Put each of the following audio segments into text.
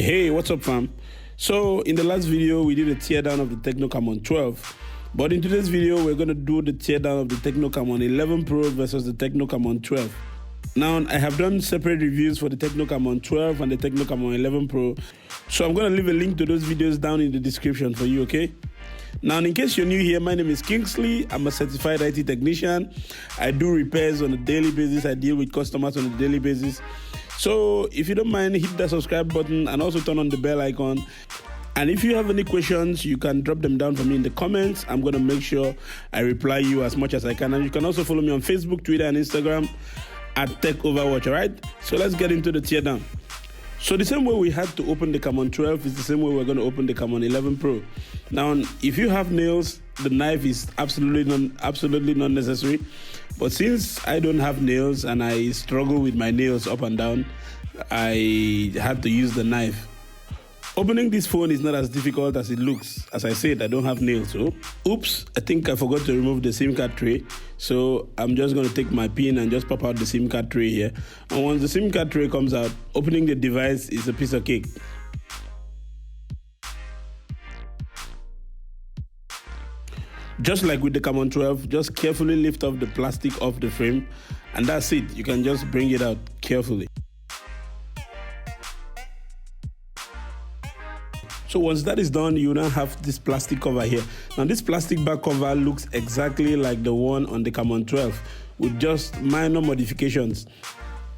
Hey, what's up fam? So in the last video we did a teardown of the Tecno Camon 12, but in today's video we're going to do the teardown of the Tecno Camon 11 Pro versus the Tecno Camon 12. Now I have done separate reviews for the Tecno Camon 12 and the Tecno Camon 11 Pro, so I'm going to leave a link to those videos down in the description for you, okay? Now in case you're new here, my name is Kingsley. I'm a certified IT technician. I do repairs on a daily basis. I deal with customers on a daily basis. So if you don't mind, hit that subscribe button and also turn on the bell icon. And if you have any questions, you can drop them down for me in the comments. I'm going to make sure I reply you as much as I can. And you can also follow me on Facebook, Twitter, and Instagram at OverWatch, all right? So let's get into the teardown. So the same way we had to open the Camon 12 is the same way we're going to open the Camon 11 Pro. Now, if you have nails, the knife is absolutely not necessary. But since I don't have nails and I struggle with my nails up and down, I had to use the knife. Opening this phone is not as difficult as it looks. As I said, I don't have nails, so oops, I think I forgot to remove the SIM card tray. So I'm just going to take my pin and just pop out the SIM card tray here. And once the SIM card tray comes out, opening the device is a piece of cake. Just like with the Camon 12, just carefully lift off the plastic off the frame, and that's it. You can just bring it out carefully. So once that is done, you now have this plastic cover here. Now this plastic back cover looks exactly like the one on the Camon 12 with just minor modifications.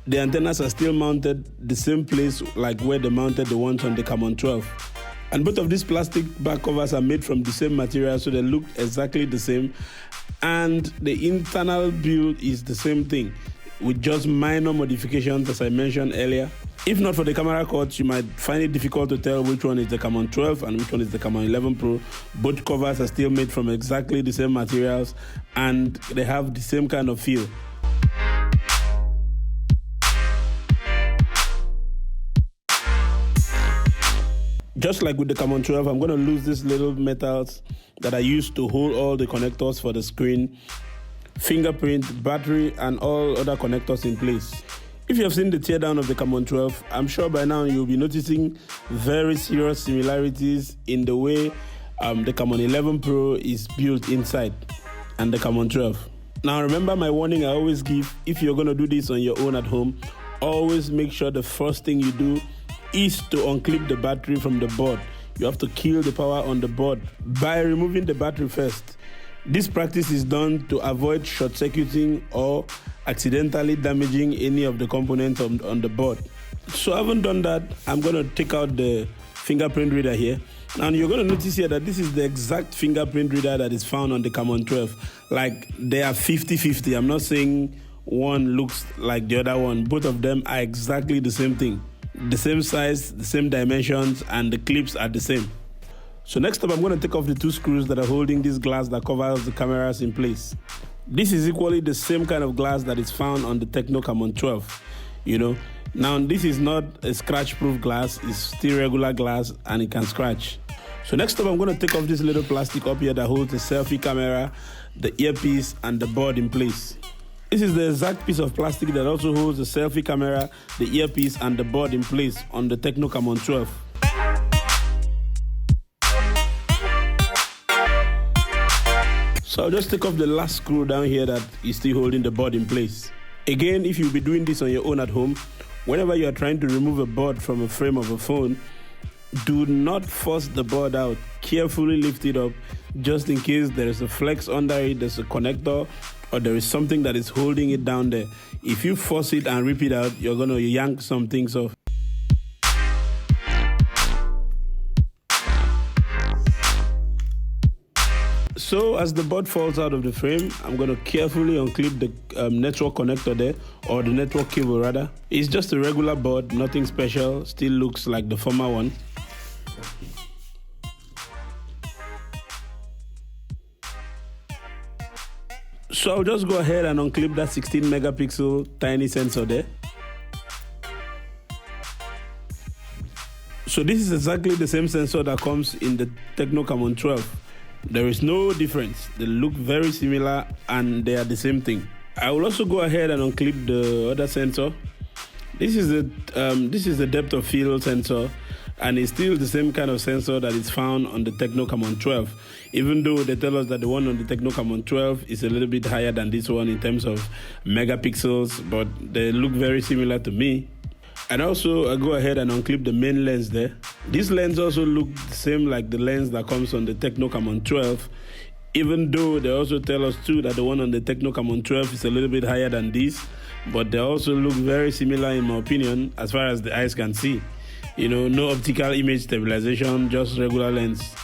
The antennas are still mounted the same place like where they mounted the ones on the Camon 12. And both of these plastic back covers are made from the same material, so they look exactly the same. And the internal build is the same thing with just minor modifications as I mentioned earlier. If not for the camera cuts, you might find it difficult to tell which one is the Camon 12 and which one is the Camon 11 Pro. Both covers are still made from exactly the same materials and they have the same kind of feel. Just like with the Camon 12, I'm going to lose these little metals that I used to hold all the connectors for the screen, fingerprint, battery, and all other connectors in place. If you have seen the teardown of the Camon 12, I'm sure by now you'll be noticing very serious similarities in the way the Camon 11 Pro is built inside and the Camon 12. Now remember my warning I always give: if you're going to do this on your own at home, always make sure the first thing you do is to unclip the battery from the board. You have to kill the power on the board by removing the battery first. This practice is done to avoid short-circuiting or accidentally damaging any of the components on the board. So having done that, I'm going to take out the fingerprint reader here. And you're going to notice here that this is the exact fingerprint reader that is found on the Camon 12. Like they are 50-50. I'm not saying one looks like the other one. Both of them are exactly the same thing. The same size, the same dimensions, and the clips are the same. So next up, I'm going to take off the two screws that are holding this glass that covers the cameras in place. This is equally the same kind of glass that is found on the Tecno Camon 12, you know. Now this is not a scratch-proof glass, it's still regular glass and it can scratch. So next up, I'm going to take off this little plastic up here that holds the selfie camera, the earpiece, and the board in place. This is the exact piece of plastic that also holds the selfie camera, the earpiece, and the board in place on the Tecno Camon 12. So I'll just take off the last screw down here that is still holding the board in place. Again, if you'll be doing this on your own at home, whenever you are trying to remove a board from a frame of a phone, do not force the board out. Carefully lift it up just in case there is a flex under it, there's a connector, or there is something that is holding it down there. If you force it and rip it out, you're going to yank some things off. So as the board falls out of the frame, I'm going to carefully unclip the network connector there, or the network cable rather. It's just a regular board, nothing special, still looks like the former one. So I'll just go ahead and unclip that 16 megapixel tiny sensor there. So this is exactly the same sensor that comes in the Tecno Camon 12. There is no difference. They look very similar and they are the same thing. I will also go ahead and unclip the other sensor. This is the depth of field sensor. and it's still the same kind of sensor that is found on the Tecno Camon 12, even though they tell us that the one on the Tecno Camon 12 is a little bit higher than this one in terms of megapixels, but they look very similar to me. And also, I go ahead and unclip the main lens there. This lens also looks the same like the lens that comes on the Tecno Camon 12, even though they also tell us too that the one on the Tecno Camon 12 is a little bit higher than this, but they also look very similar in my opinion as far as the eyes can see. You know, no optical image stabilization, just regular lens.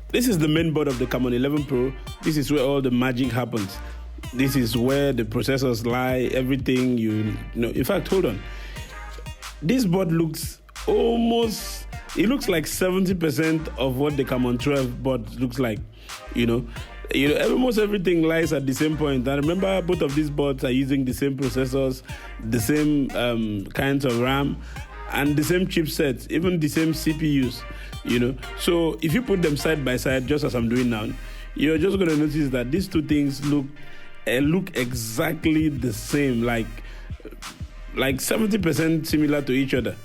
This is the main board of the Camon 11 Pro. This is where all the magic happens. This is where the processors lie, everything you know. In fact, hold on. This board looks almost, it looks like 70% of what the Camon 12 board looks like, almost everything lies at the same point. And remember, both of these boards are using the same processors, the same kinds of RAM, and the same chipsets, even the same CPUs, So if you put them side by side, just as I'm doing now, you're just going to notice that these two things look exactly the same, like 70% similar to each other,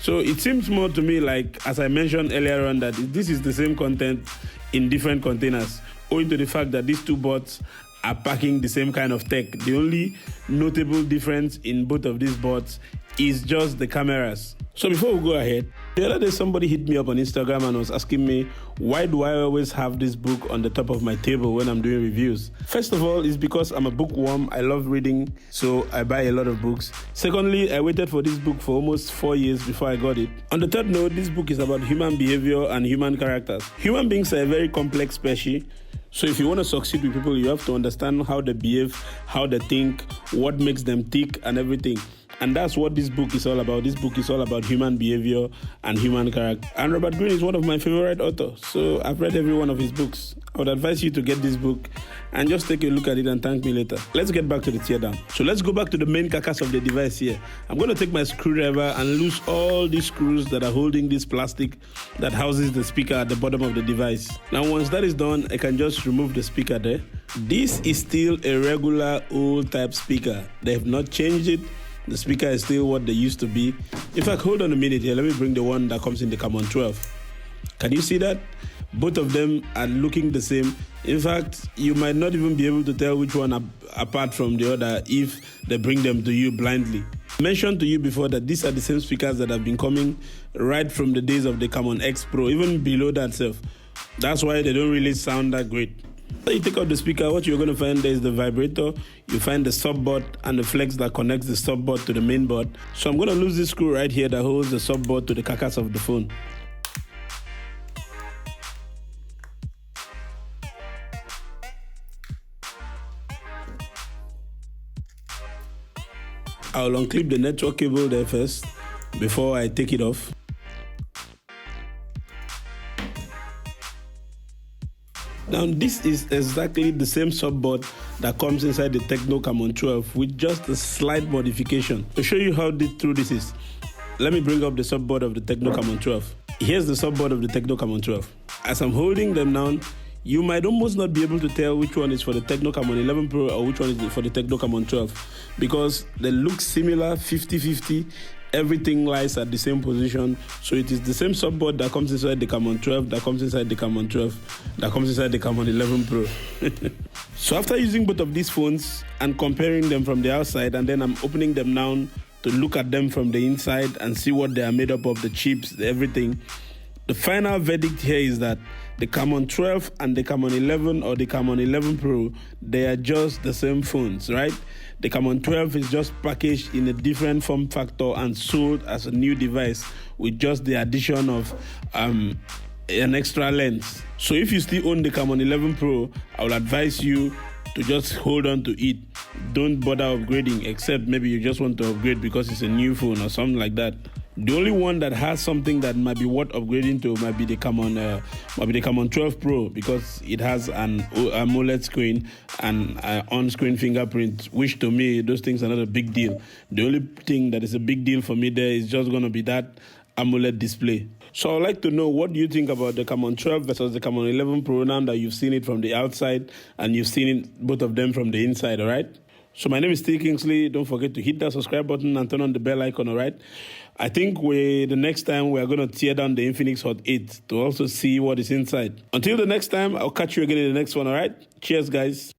So it seems more to me like, as I mentioned earlier on, that this is the same content in different containers, owing to the fact that these two boards are packing the same kind of tech. The only notable difference in both of these boards is just the cameras. So before we go ahead, the other day somebody hit me up on Instagram and was asking me, why do I always have this book on the top of my table when I'm doing reviews? First of all, it's because I'm a bookworm. I love reading, so I buy a lot of books. Secondly, I waited for this book for almost 4 years before I got it. On the third note, this book is about human behavior and human characters. Human beings are a very complex species. So if you want to succeed with people, you have to understand how they behave, how they think, what makes them tick and everything. And that's what this book is all about. This book is all about human behavior and human character. And Robert Greene is one of my favorite authors, so I've read every one of his books. I would advise you to get this book and just take a look at it and thank me later. Let's get back to the teardown. So let's go back to the main carcass of the device here. I'm going to take my screwdriver and loose all these screws that are holding this plastic that houses the speaker at the bottom of the device. Now once that is done, I can just remove the speaker there. This is still a regular old type speaker. They have not changed it. The speaker is still what they used to be. In fact, hold on a minute here. Let me bring the one that comes in the Camon 12. Can you see that? Both of them are looking the same. In fact, you might not even be able to tell which one apart from the other if they bring them to you blindly. I mentioned to you before that these are the same speakers that have been coming right from the days of the Camon X Pro, even below that self. That's why they don't really sound that great. So you take out the speaker, what you're going to find there is the vibrator. You find the subboard and the flex that connects the subboard to the main board. So I'm going to lose this screw right here that holds the subboard to the carcass of the phone. I'll unclip the network cable there first before I take it off. Now this is exactly the same subboard that comes inside the Tecno Camon 12 with just a slight modification. To show you how true this is, let me bring up the subboard of the Tecno Camon 12. Here's the subboard of the Tecno Camon 12. As I'm holding them down, you might almost not be able to tell which one is for the Tecno Camon 11 Pro or which one is for the Tecno Camon 12 because they look similar, 50-50. Everything lies at the same position. So it is the same subboard that comes inside the Camon 12, that comes inside the Camon 12, that comes inside the Camon 11 Pro. So after using both of these phones and comparing them from the outside, and then I'm opening them now to look at them from the inside and see what they are made up of, the chips, everything. The final verdict here is that the Camon 12 and the Camon 11 or the Camon 11 Pro, they are just the same phones, right? The Camon 12 is just packaged in a different form factor and sold as a new device with just the addition of an extra lens. So if you still own the Camon 11 Pro, I will advise you to just hold on to it. Don't bother upgrading, except maybe you just want to upgrade because it's a new phone or something like that. The only one that has something that might be worth upgrading to might be the Camon 12 Pro because it has an AMOLED screen and on-screen fingerprint, which to me, those things are not a big deal. The only thing that is a big deal for me there is just going to be that AMOLED display. So I'd like to know, what do you think about the Camon 12 versus the Camon 11 Pro now that you've seen it from the outside and you've seen it, both of them from the inside, all right? So my name is T Kingsley. Don't forget to hit that subscribe button and turn on the bell icon, all right? I think the next time we are going to tear down the Infinix Hot 8 to also see what is inside. Until the next time, I'll catch you again in the next one, all right? Cheers, guys.